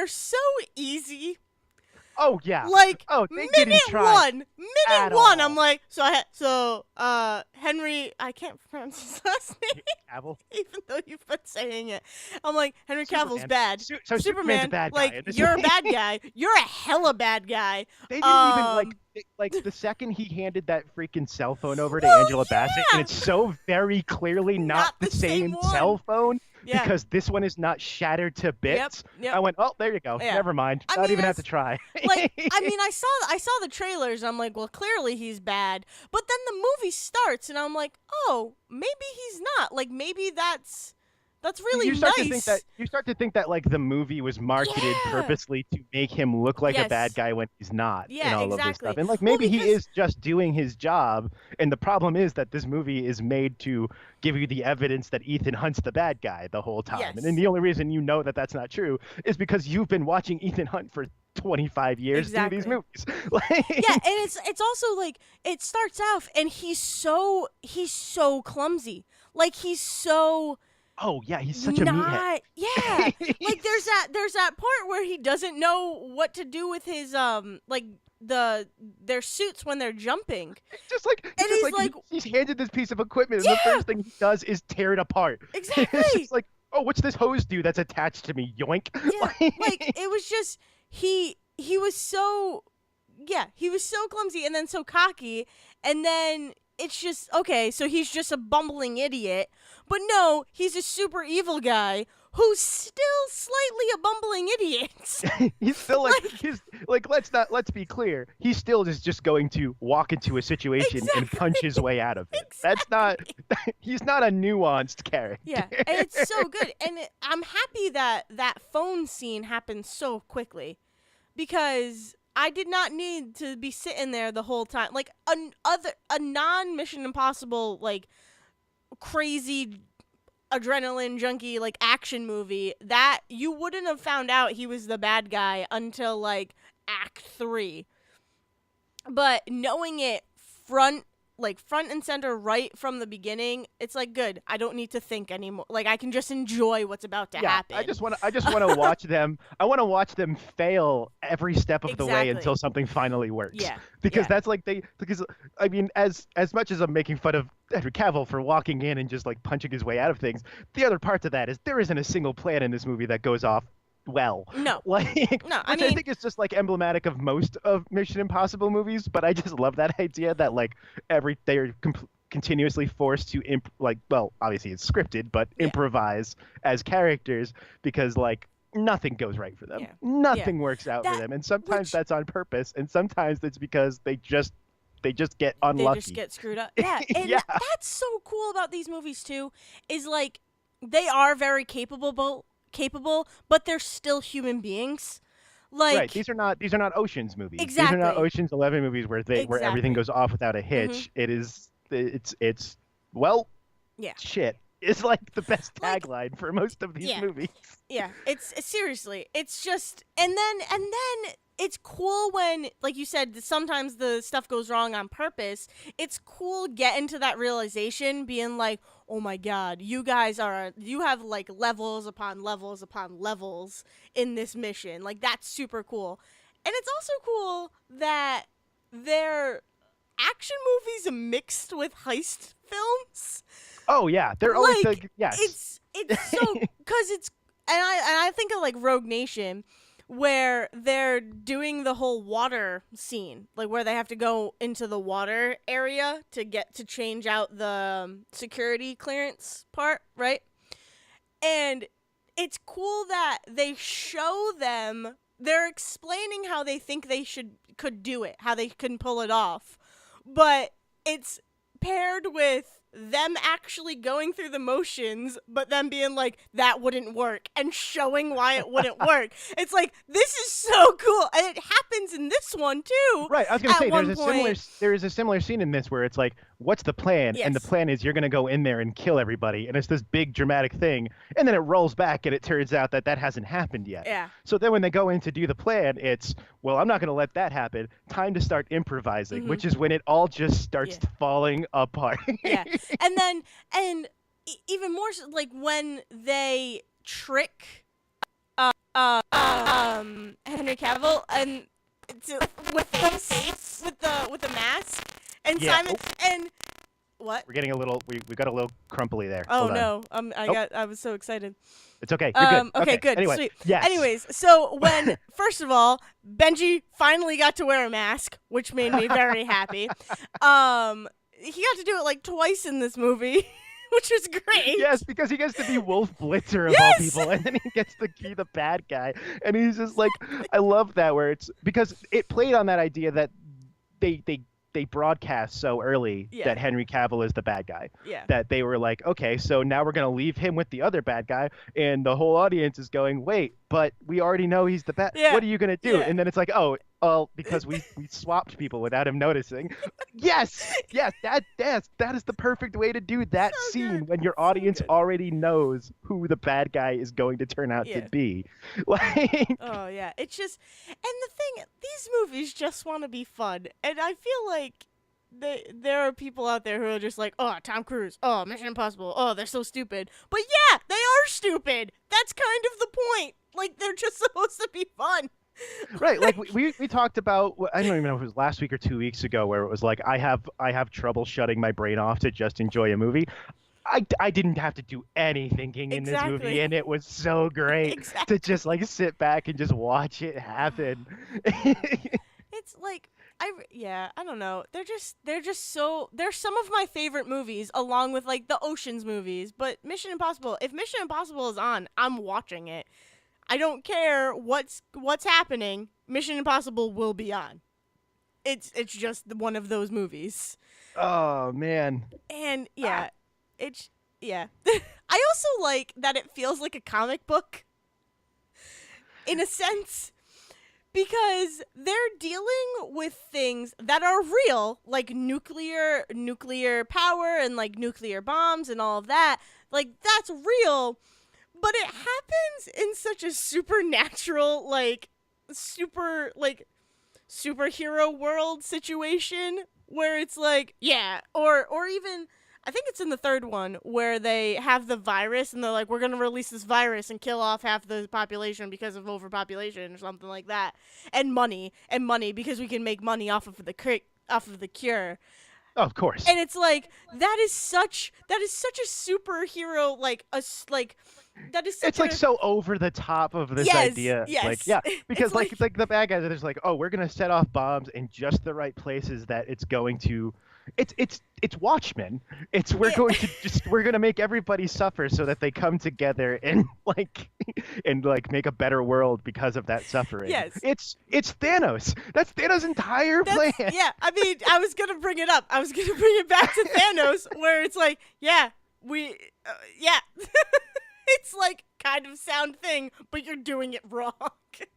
so easy. Oh yeah. Like they didn't minute try one, at I'm all. like, Henry, I can't pronounce his last name, Cavill. even though you've been saying it. I'm like, Henry Cavill's Superman. bad. So Superman's a bad guy in like this you're a movie. bad guy. You're a hella bad guy. They didn't even Um, like the second he handed that freaking cell phone over to Well, Angela Bassett, and yeah. it's so very clearly not the same one. cell phone Yeah. because this one is not shattered to bits. Yep. I went, oh, there you go. Yeah. Never mind. I Not mean, even have to that's- try. Like, I mean, I saw the trailers. I'm like, well, clearly he's bad. But then the movie starts, and I'm like, oh, maybe he's not. Like, maybe that's really you start nice. to think that like the movie was marketed Yeah. purposely to make him look like a Yes. bad guy when he's not. Yeah, and all of this exactly. stuff. And like Well, maybe he because- is just doing his job. And the problem is that this movie is made to give you the evidence that Ethan Hunt's the bad guy the whole time. Yes. And then the only reason you know that that's not true is because you've been watching Ethan Hunt for 25 years through these movies. Like, Yeah, and it's also like it starts off, and he's so clumsy. Like he's so. oh yeah, he's such a meathead. Yeah, like there's that part where he doesn't know what to do with his like their suits when they're jumping. Just like, And just he's like, like- he's handed this piece of equipment, and the Yeah. first thing he does is tear it apart. Exactly. It's just like, oh, what's this hose do that's attached to me? Yoink. Yeah, like it was just he was so clumsy and then so cocky, and then it's just okay, so he's just a bumbling idiot. But no, he's a super evil guy who's still slightly a bumbling idiot. He's still like, Like- he's like, let's be clear. He still is just going to walk into a situation and punch his way out of it. That's not. He's not a nuanced character. Yeah, and it's so good, and I'm happy that that phone scene happened so quickly, because I did not need to be sitting there the whole time. Like a non Mission Impossible, like crazy adrenaline junkie like action movie, that you wouldn't have found out he was the bad guy until like act 3. But knowing it front and center right from the beginning, it's like, good. I don't need to think anymore. Like, I can just enjoy what's about to happen. I just want to watch them. I want to watch them fail every step of the way until something finally works. Yeah. Because that's like because I mean, as much as I'm making fun of Henry Cavill for walking in and just like punching his way out of things, the other part to that is there isn't a single plan in this movie that goes off well. No. Like, No, I which mean, I think is just like emblematic of most of Mission Impossible movies, but I just love that idea that like they're continuously forced to well, obviously it's scripted, but improvise as characters, because like nothing goes right for them. Yeah. Nothing works out for them, and sometimes that's on purpose, and sometimes it's because they just get unlucky. They just get screwed up. Yeah, and Yeah. that's so cool about these movies too, is like they are very capable, but they're still human beings. Like, right, these are not Ocean's movies. Exactly. These are not Ocean's 11 movies where where everything Exactly. goes off without a hitch. It's well, Yeah. shit. It's like the best Like- tagline for most of these Yeah. movies. Yeah, it's seriously, it's just, and then it's cool when, like you said, sometimes the stuff goes wrong on purpose. It's cool getting to that realization, being like, oh my god, you have like levels upon levels upon levels in this mission. Like, that's super cool. And it's also cool that they're action movies mixed with heist films. Oh yeah, they're always Like, yes. It's so, because it's, and I think of like Rogue Nation, where they're doing the whole water scene, like where they have to go into the water area to get to change out the security clearance part, right? And it's cool that they show them, they're explaining how they think they could do it, how they can pull it off, but it's paired with them actually going through the motions, but them being like, that wouldn't work, and showing why it wouldn't work. It's like, this is so cool, and it happens in this one too. Right, I was gonna at say one there is a similar scene in this where it's like, what's the plan? And the Yes. plan is you're gonna go in there and kill everybody, and it's this big dramatic thing, and then it rolls back and it turns out that hasn't happened yet. Yeah. So then when they go in to do the plan, it's, well, I'm not gonna let that happen. Time to start improvising, which is when it all just starts falling apart. Yeah. And even more so, like when they trick Henry Cavill and with the mask, and Yeah. Simon and what? We're getting a little, we got a little crumply there. Oh Hold on. no! Nope. I was so excited. It's okay. You're good. Okay, good. Anyway, Sweet. yes. Anyways, so when first of all, Benji finally got to wear a mask, which made me very happy. He got to do it like twice in this movie, which was great. Yes, because he gets to be Wolf Blitzer of all Yes! people, and then he gets to be the bad guy, and he's just like, I love that, where it's because it played on that idea that they broadcast so early Yeah. that Henry Cavill is the bad guy. Yeah. That they were like, okay, so now we're gonna leave him with the other bad guy, and the whole audience is going, wait, but we already know he's the bad. Yeah. What are you gonna do? Yeah. And then it's like, oh, because we swapped people without him noticing. Yes, that is the perfect way to do that So scene good. when your So audience good. already knows who the bad guy is going to turn out Yeah. to be. Like, Oh yeah, it's just, and the thing, these movies just want to be fun, and I feel like there are people out there who are just like, oh, Tom Cruise, oh, Mission Impossible, oh, they're so stupid. But yeah, they are stupid. That's kind of the point. Like, they're just supposed to be fun. right, like we talked about, I don't even know if it was last week or 2 weeks ago, where it was like I have trouble shutting my brain off to just enjoy a movie. I didn't have to do any thinking in this movie, Exactly. and it was so great Exactly. to just like sit back and just watch it happen. it's like I don't know. They're just so they're some of my favorite movies along with like the Ocean's movies, but Mission Impossible, if Mission Impossible is on, I'm watching it. I don't care what's happening. Mission Impossible will be on. It's just one of those movies. Oh man. And Ah, yeah, it's yeah. I also like that it feels like a comic book in a sense because they're dealing with things that are real, like nuclear power and like nuclear bombs and all of that. Like that's real, but it happens in such a supernatural super like superhero world situation where it's like yeah, or even I think it's in the third one where they have the virus and they're like we're going to release this virus and kill off half the population because of overpopulation or something like that, and money because we can make money off of the cure. of course. And it's like that is such a superhero like that is It's such like a so over the top of this yes, idea. Like, yes. yeah, It's because like the bad guys are just like, oh, we're gonna set off bombs in just the right places that it's going to. It's Watchmen. It's yeah, we're gonna make everybody suffer so that they come together and like and like make a better world because of that suffering. yes. It's Thanos. That's Thanos' entire That's plan. yeah. I mean, I was gonna bring it up. I was gonna bring it back to Thanos, where it's like, yeah, yeah, it's like kind of sound thing, but you're doing it wrong.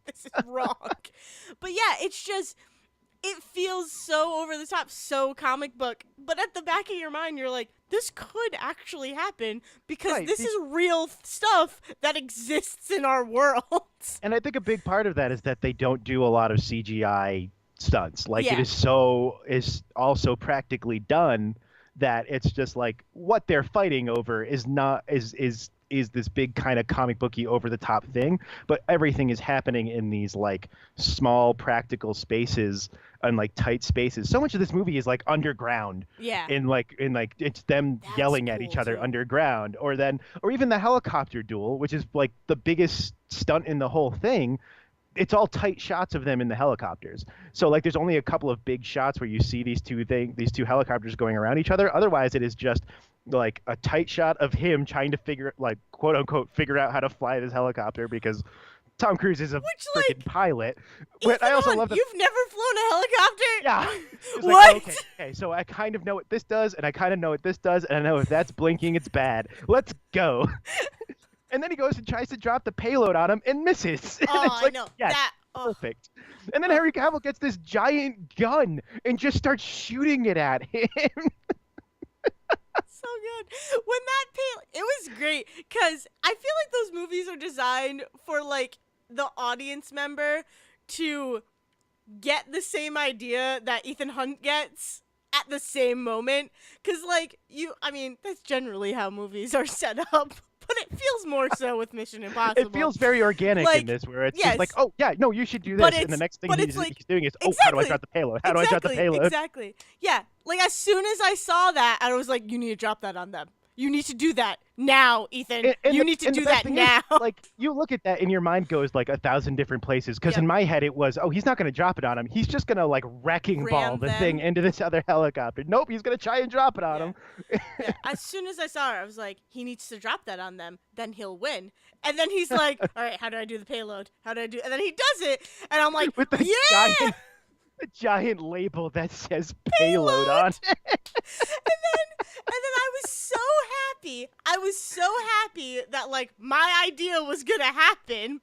This is wrong. But yeah, it's just it feels so over the top, so comic book. But at the back of your mind, you're like, this could actually happen because Right. this is real stuff that exists in our world. And I think a big part of that is that they don't do a lot of CGI stunts. Like it Yeah. is also practically done that it's just like what they're fighting over is not is this big kind of comic booky over the top thing, but everything is happening in these like small practical spaces and like tight spaces. So much of this movie is like underground Yeah. in like it's them That's yelling at cool each other too. underground or even the helicopter duel, which is like the biggest stunt in the whole thing. It's all tight shots of them in the helicopters. So like there's only a couple of big shots where you see these two helicopters going around each other. Otherwise it is just like a tight shot of him trying to figure like quote unquote figure out how to fly this helicopter because Tom Cruise is a Which freaking like pilot. But I Ethan also Hunt, love the you've never flown a helicopter? yeah. It's like, oh, What? okay, so I kind of know what this does, and I kind of know what this does, and I know if that's blinking, it's bad. Let's go. And then he goes and tries to drop the payload on him and misses. And Oh, it's I like, know. yes, That oh, perfect. And then oh. Henry Cavill gets this giant gun and just starts shooting it at him. So good. When that it was great because I feel like those movies are designed for like the audience member to get the same idea that Ethan Hunt gets at the same moment. Because like I mean, that's generally how movies are set up. But it feels more so with Mission Impossible. It feels very organic in Like, this, where it's just yes, like, oh, yeah, no, you should do but this. And the it's next thing but it's like he's doing is, oh, how do I exactly drop the payload? How do I drop the payload? exactly. Yeah, like as soon as I saw that, I was like, you need to drop that on them. You need to do that now, Ethan. You need to And the do best that thing now. is, like, you look at that and your mind goes like 1,000 different places. Because Yep. in my head, it was, oh, he's not going to drop it on him. He's just going to like wrecking ball Ram the them. thing into this other helicopter. Nope, he's going to try and drop it on Yeah. him. Yeah. As soon as I saw it, I was like, he needs to drop that on them. Then he'll win. And then he's like, all right, how do I do the payload? How do I do? And then he does it, and I'm like, With the yeah, giant label that says payload on it. and then I was so happy. I was so happy that like my idea was gonna happen, and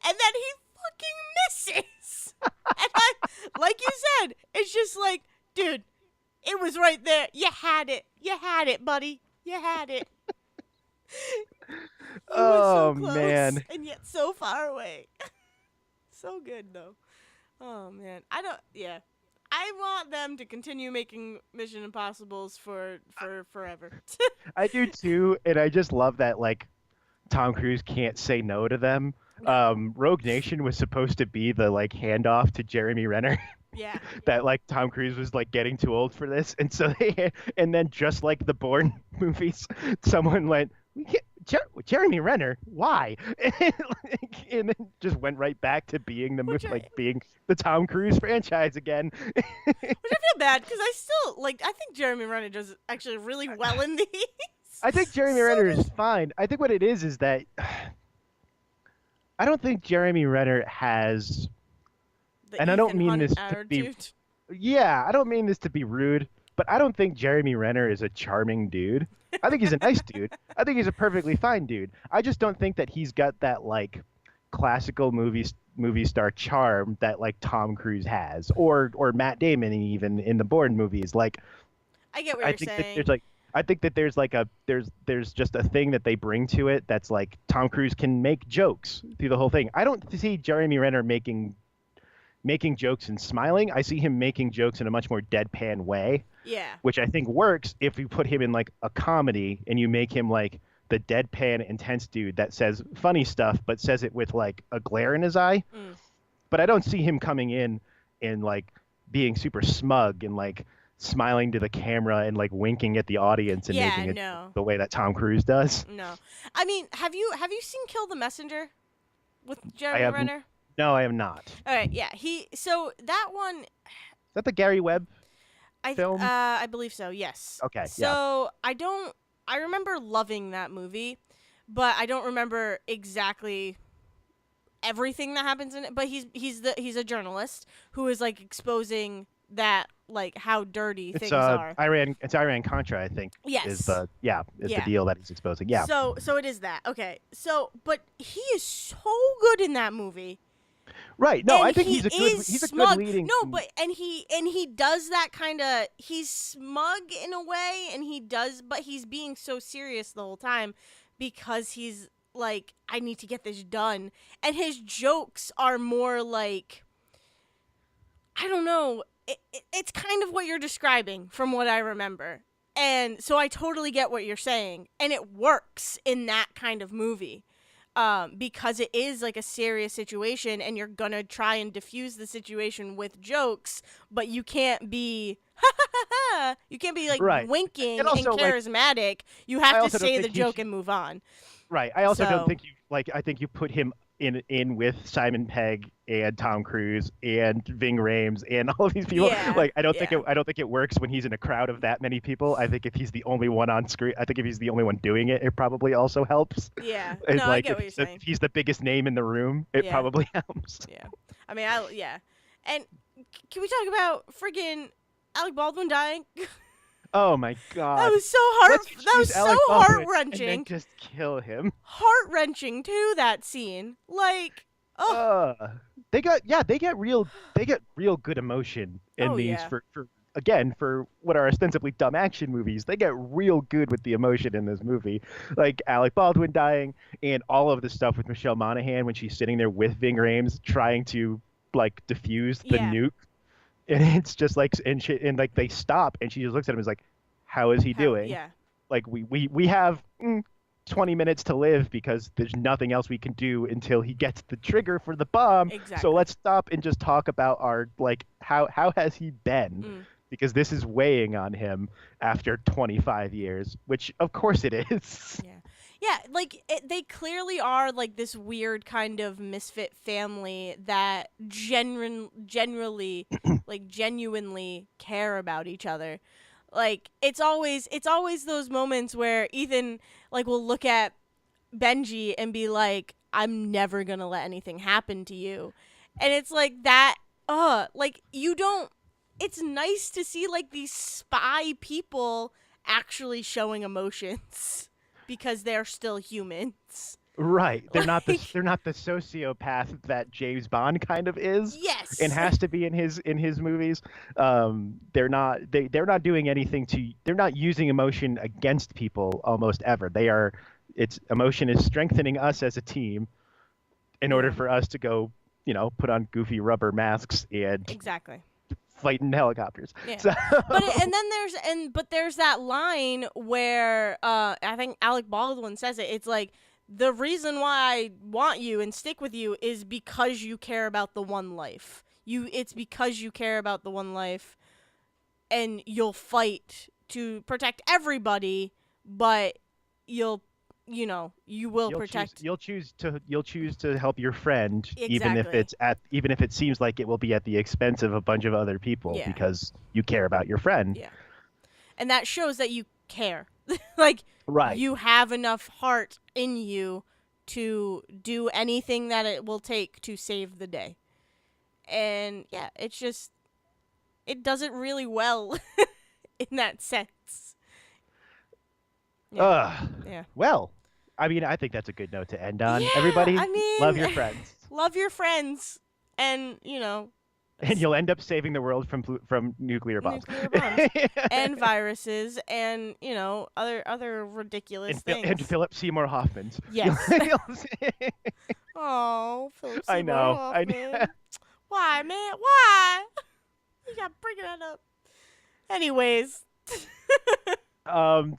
then he fucking misses. And like you said, it's just like, dude, it was right there. You had it. You had it, buddy. You had it. You were so Oh, close, man. and yet so far away. So good though. Oh man, I don't. Yeah, I want them to continue making Mission Impossibles for forever. I do too. And I just love that, like, Tom Cruise can't say no to them. Rogue Nation was supposed to be the like handoff to Jeremy Renner. Yeah. That like Tom Cruise was like getting too old for this, and so and then just like the Bourne movies, someone went, Jeremy Renner, why? And then just went right back to being Which being the Tom Cruise franchise again. I feel bad because I still like. I think Jeremy Renner does actually really well in these. I think Jeremy So Renner is does fine. I think what it is that I don't think Jeremy Renner has, the and I don't Ethan mean Hunt this to be, attitude. yeah, I don't mean this to be rude, but I don't think Jeremy Renner is a charming dude. I think he's a nice dude. I think he's a perfectly fine dude. I just don't think that he's got that like classical movie star charm that like Tom Cruise has, or Matt Damon even in the Bourne movies. Like I get what I you're think that saying. there's like I think that there's like a there's just a thing that they bring to it that's like Tom Cruise can make jokes through the whole thing. I don't see Jeremy Renner making jokes and smiling. I see him making jokes in a much more deadpan way, Yeah. which I think works if you put him in like a comedy and you make him like the deadpan intense dude that says funny stuff but says it with like a glare in his eye. Mm. But I don't see him coming in and like being super smug and like smiling to the camera and like winking at the audience and Yeah. making it No. the way that Tom Cruise does. No. I mean, have you seen Kill the Messenger with I Jeremy have Renner? no, I am not. Is All right. Yeah. So that one, that the Gary Webb I film? I believe so. Yes. Okay, yeah. So I don't. I remember loving that movie, but I don't remember exactly everything that happens in it. But he's a journalist who is like exposing that like how dirty It's things are. Iran Contra, I think, is Yes. the Yeah. deal that he's exposing. Yeah. So it is that. Okay. So but he is so good in that movie. Right. No, And I think he he's a good smug. leading. No, but and he does that kind of. He's smug in a way, and but he's being so serious the whole time because he's like, I need to get this done, and his jokes are more like, I don't know. It's kind of what you're describing from what I remember, and so I totally get what you're saying, and it works in that kind of movie. Because it is like a serious situation and you're gonna try and diffuse the situation with jokes, but you can't be you can't be like Right. winking And and also, like, charismatic. You I have to also don't say the think you joke should, and move on. right. I also don't So think you like. I think you put him in with Simon Pegg and Tom Cruise and Ving Rhames and all of these people. yeah, Like, yeah, I don't think it works when he's in a crowd of that many people. I think if he's the only one on screen, I think if he's the only one doing it, it probably also helps. yeah. It's No, I like get what you're if saying. he's the biggest name in the room, it Yeah, probably helps. yeah. I mean, yeah. And can we talk about friggin' Alec Baldwin dying? Oh my That God. was so Let's that was choose so Alec heart Baldwin and then wrenching. just kill him. Heart wrenching too. That scene, like, oh, They get real good emotion in oh these yeah, for again for what are ostensibly dumb action movies. They get real good with the emotion in this movie, like Alec Baldwin dying and all of the stuff with Michelle Monaghan when she's sitting there with Ving Rhames trying to like defuse the yeah. nuke, and it's just like and like they stop and she just looks at him and is like, "How is he How? doing?" Yeah, Like we have 20 minutes to live because there's nothing else we can do until he gets the trigger for the bomb. So exactly. let's stop and just talk about our like how has he been? Mm. Because this is weighing on him after 25 years, which of course it is. Yeah, yeah. Like they clearly are like this weird kind of misfit family that generally, like genuinely care about each other. Like it's always those moments where Ethan like will look at Benji and be like, I'm never gonna let anything happen to you. And it's like that, like you don't, it's nice to see like these spy people actually showing emotions because they're still humans. Right. Like, They're not the sociopath that James Bond kind of is and yes. has to be in his movies. They're not doing anything to they're not using emotion against people almost ever. It's emotion is strengthening us as a team in order Yeah, for us to go, put on goofy rubber masks and exactly. fight in helicopters. Yeah. So But there's that line where I think Alec Baldwin says it. It's like the reason why I want you and stick with you is because you care about the one life. It's because you care about the one life and you'll fight to protect everybody, but you'll you will protect. You'll choose to help your friend, Exactly. even if it seems like it will be at the expense of a bunch of other people, Yeah. because you care about your friend. Yeah. And that shows that you care. Like, Right. you have enough heart in you to do anything that it will take to save the day. And yeah, it does it really well in that sense. Yeah. Yeah. Well, I mean, I think that's a good note to end on. Yeah, Everybody, I mean, love your friends. love your friends, and And you'll end up saving the world from nuclear bombs. nuclear bombs and viruses and other ridiculous things. And Philip Seymour Hoffman's. Yes. Oh, Philip Seymour I know. Hoffman. Why, man? Why? You got bringing that up. Anyways.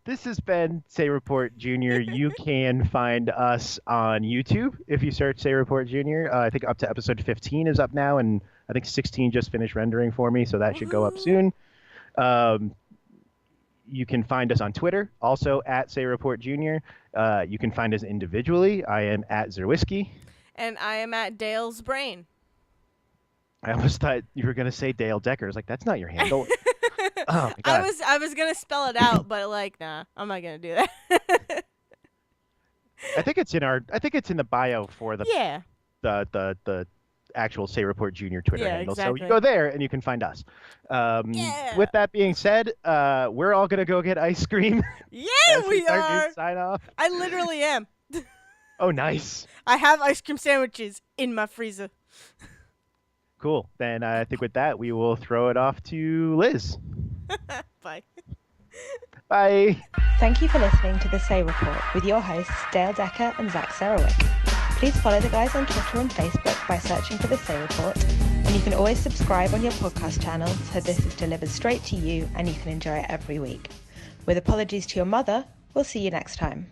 This has been Say Report Jr. You can find us on YouTube if you search Say Report Jr. I think up to episode 15 is up now, and I think 16 just finished rendering for me, so that should go up soon. You can find us on Twitter, also at Say Report Jr. You can find us individually. I am at Zerwisky. And I am at Dale's Brain. I almost thought you were going to say Dale Decker. I was like, that's not your handle. Oh, my God. I was gonna spell it out, but nah, I'm not gonna do that. I think it's in the bio for the the actual Say Report Jr. Twitter handle. Exactly. So you go there and you can find us. With that being said, we're all gonna go get ice cream. Yeah, we are. Sign off. I literally am. Oh, nice. I have ice cream sandwiches in my freezer. Cool. Then I think with that we will throw it off to Liz. Bye. Bye. Thank you for listening to The Say Report with your hosts Dale Decker and Zach Serowick. Please follow the guys on Twitter and Facebook by searching for The Say Report, and you can always subscribe on your podcast channel so this is delivered straight to you and you can enjoy it every week. With apologies to your mother, we'll see you next time.